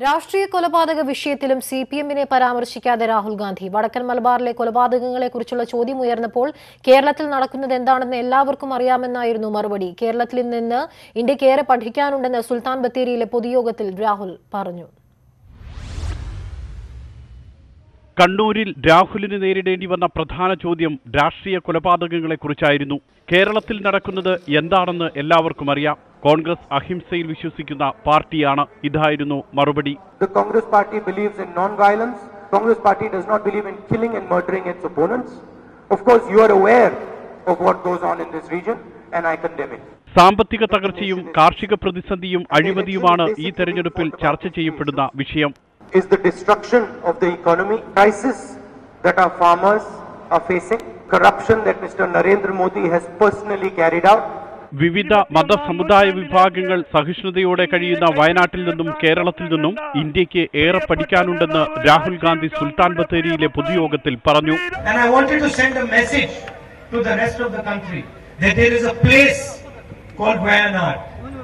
രാഷ്ട്രീയ കൊലപാതക വിഷയത്തിലും സിപിഎമ്മിനെ പരാമർശിക്കാതെ രാഹുൽ ഗാന്ധി വടക്കൻ മലബാറിലെ കൊലപാതകങ്ങളെക്കുറിച്ചുള്ള ചോദ്യം ഉയർന്നപ്പോൾ കേരളത്തിൽ നടക്കുന്നത് എന്താണെന്ന് എല്ലാവർക്കും അറിയാമെന്നായിരുന്നു മറുപടി. കേരളത്തിൽ നിന്ന് ഇന്ത്യക്ക് ഏറെ പഠിക്കാനുണ്ടെന്ന് സുൽത്താൻ ബത്തേരിയിലെ പൊതുയോഗത്തിൽ രാഹുൽ പറഞ്ഞു. കണ്ണൂരിൽ രാഹുലിന് നേരിടേണ്ടി വന്ന പ്രധാന ചോദ്യം രാഷ്ട്രീയ കൊലപാതകങ്ങളെക്കുറിച്ചായിരുന്നു. കേരളത്തിൽ നടക്കുന്നത് എന്താണെന്ന് എല്ലാവർക്കും അറിയാം. കോൺഗ്രസ് അഹിംസയിൽ വിശ്വസിക്കുന്ന പാർട്ടിയാണ്. ഇതായിരുന്നു മറുപടി. The Congress party believes in non-violence. Congress party does not believe in killing and murdering its opponents. Of course, you are aware of what goes on in this region, and I condemn it. സാമ്പത്തിക തകർച്ചയും കാർഷിക പ്രതിസന്ധിയും അഴിമതിയുമാണ് ഈ തെരഞ്ഞെടുപ്പിൽ ചർച്ച ചെയ്യപ്പെടുന്ന വിഷയം. Is the destruction of the economy, crisis that our farmers are facing, corruption that Mr. Narendra Modi has personally carried out. വിവിധ മതസമുദായ വിഭാഗങ്ങൾ സഹിഷ്ണുതയോടെ കഴിയുന്ന വയനാട്ടിൽ നിന്നും കേരളത്തിൽ നിന്നും ഇന്ത്യക്ക് ഏറെ പഠിക്കാനുണ്ടെന്ന് രാഹുൽ ഗാന്ധി സുൽത്താൻ ബത്തേരിയിലെ പൊതുയോഗത്തിൽ പറഞ്ഞു. And I wanted to send a message to the rest of the country that there is a place called Wayanad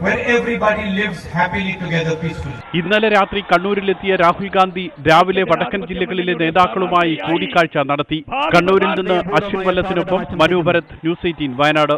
where everybody lives happily together peacefully. ഇന്നലെ രാത്രി കണ്ണൂരിലെത്തിയ രാഹുൽ ഗാന്ധി രാവിലെ വടക്കൻ ജില്ലകളിലെ നേതാക്കളുമായി കൂടിക്കാഴ്ച നടത്തി. കണ്ണൂരിൽ നിന്ന് അശ്വിൻ വല്ലത്തിനൊപ്പം മനു ഭരത്, ന്യൂസ് 18 വയനാട്.